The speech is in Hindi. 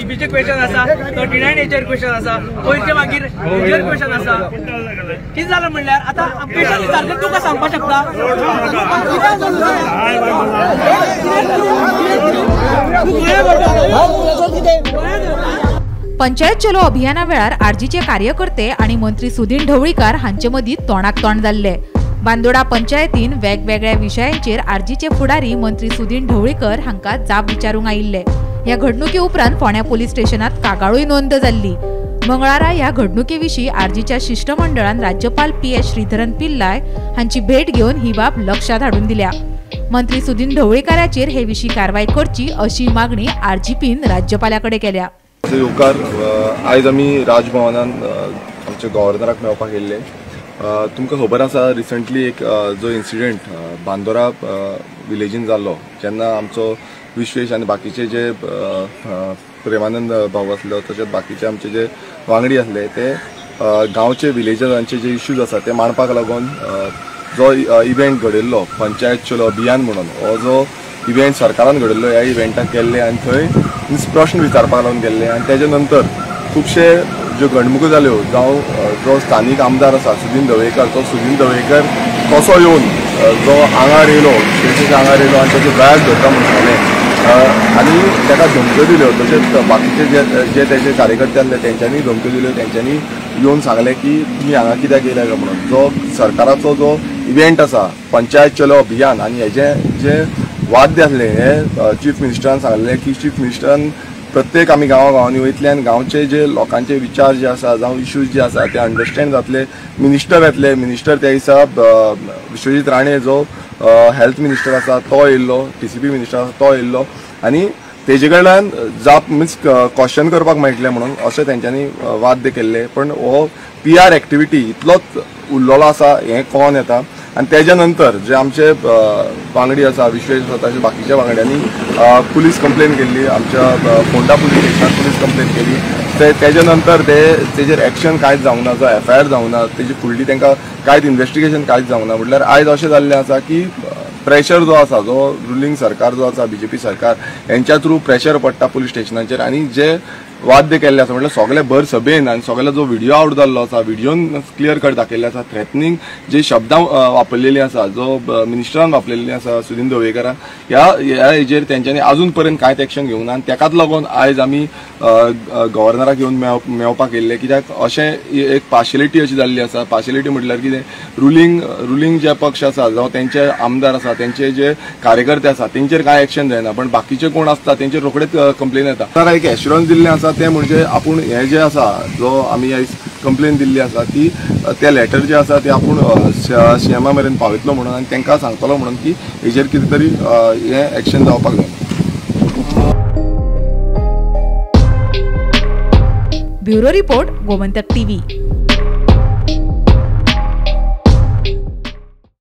सीबीचे क्वेश्चन आसा, 39 हेचेर क्वेश्चन आसा, पयरचे मागीर हेचेर क्वेश्चन आसा. कितें जालें म्हणल्यार आतां पेशंट सारकें तुका सांगपाक शकता. पंचायत चलो अभियाना वेळार आरजीचे कार्यकर्ते आणि मंत्री सुदीन ढवळीकर हांचे मदीं तोंडाक तोंड जाल्ले. बांदोडा पंचायतीन वेगवेगळ्या विशयांचेर आरजीचे फुडारी मंत्री सुदीन ढवळीकर हांका जाप विचारूंक आयिल्ले. ह्या घडणुके उपरांत फोंड्या पोलीस स्टेशनात कागाळूय नोंद जाल्ली. मंगळारा ह्या घडणुके विशीं आरजीच्या शिष्टमंडळान राज्यपाल PS श्रीधरन पिल्लाय हांची भेट घेवन ही बाब लक्षात हाडून दिल्या. मंत्री सुदीन ढवळीकाराचेर हे विशीं कारवाय करची अशी मागणी आरजीपीन राज्यपालाकडे केल्या. आयज आमी राजभवनान आमच्या गव्हर्नराक मेळपाक गेल्ले. तुमकां खबर आसा रिसंटली एक जो इन्सिडेंट बांदोरा विलेजीन जाल्लो, जेन्ना आमचो विश्वेश आनी बाकीचे जे प्रेमानंद भाऊ आसलो तशेंच बाकीचे आमचे जे वांगडी आसले ते गांवचे विलेजरांचे जे इश्यूज आसा ते मांडपाक लागून जो इव्हेंट घडिल्लो पंचायत चलो अभियान म्हणून, हो जो इव्हेंट सरकारान घडिल्लो ह्या इव्हेंटाक गेल्ले आनी थंय प्रश्न विचारपाक लागून गेल्ले. आनी तेजे नंतर खुबशे ज्यो घडणुको जाल्यो जावं जो स्थानीक आमदार आसा सुदीन ढवळीकर, तो सुदीन ढवळीकर कसो येवन जो आंगार येयलो, शेतीच्या आंगार येयलो आनी ताचे बॅग धरता म्हणून सांगलें आनी ताका धमक्यो दिल्यो. तशेंच बाकीचे जे तेजे कार्यकर्ते आसले तेंच्यांनी धमक्यो दिल्यो. तेंच्यांनी येवन सांगलें की तुमी हांगा कित्याक येयल्या काय म्हणून. जो सरकाराचो जो इव्हेंट आसा पंचायत चलो अभियान आनी हेजे जे वाद्य आसले हे चीफ मिनिस्टरान सांगलें की चीफ मिनिस्टरान प्रत्येक आमी गांवांनी वयतले आनी गांवचे जे लोकांचे विचार जे आसा जावं इश्यूज जे आसा ते अंडरस्टँड जातले. मिनिस्टर येतले, मिनिस्टर त्या दिसा विश्वजीत राणे जो हेल्थ मिनिस्टर आसा तो येयल्लो, TCP मिनिस्टर आसा तो येयल्लो आनी तेजे कडल्यान जाप मिन्स क्वेश्चन करपाक मेळटलें म्हणून अशें तेंच्यांनी वाद्य केल्ले. पण हो PR एक्टिविटी इतलोच उरलेलो आसा हें कळोन येता. आनी तेज्या नंतर जे आमचे वांगडी आसा विश्वेश आसा तशें बाकीच्या वांगड्यांनी पुलीस कंप्लेन केल्ली, आमच्या फोंडा पुलीस स्टेशनाक पुलीस कंप्लेन केली. तेजे नंतर तेजेर एक्शन कांयच जावंक ना, जो FIR जावंक ना, तेजी फुडली तांकां कांयच इन्व्हेस्टिगेशन कांयच जावंक ना. म्हटल्यार आयज अशें जाल्लें आसा की प्रेशर जो आसा, जो रुलींग सरकार जो आसा BJP सरकार, हेंच्या थ्रू प्रेशर पडटा पुलीस स्टेशनाचेर. आनी जे वाद्य केल्ले आसा म्हटल्यार सगळे भर सभेन आनी सगळो जो व्हिडिओ आउट जाल्लो आसा, व्हिडिओन क्लियर कट दाखयल्ले आसा, थ्रेटनींग जे शब्दां वापरलेली आसा, जो मिनिस्टरान वापरलेली आसा सुदीन ढवळीकरान, ह्या हेजेर तेंच्यांनी अजून पर्यंत कांयच एक्शन घेवंक ना. आनी तेकाच लागून आयज आमी गव्हर्नराक येवन मेळपाक येयल्ले. कित्याक अशें एक पार्शियलिटी अशी जाल्ली आसा. पार्शियलिटी म्हटल्यार कितें, रुलींग जे पक्ष आसा जावं तेंचे आमदार आसा, तेंचे जे कार्यकर्ते आसा तेंचेर कांय एक्शन जायना, पण बाकीचे कोण आसता तेंचेर रोखडेच कंप्लेन येता. ताका एक एश्युरन्स दिल्लें आसा ते म्हणजे आपूण हे जे आसा जो आमी कंप्लेन दिल्ली आसा ती ते लेटर जे आसा ते आपूण CMA मेरेन पावयतलो म्हणून आनी तांकां सांगतलो म्हणून की हेजेर कितें तरी हे एक्शन जावपाक जाय. Bureau report, Gomantak TV.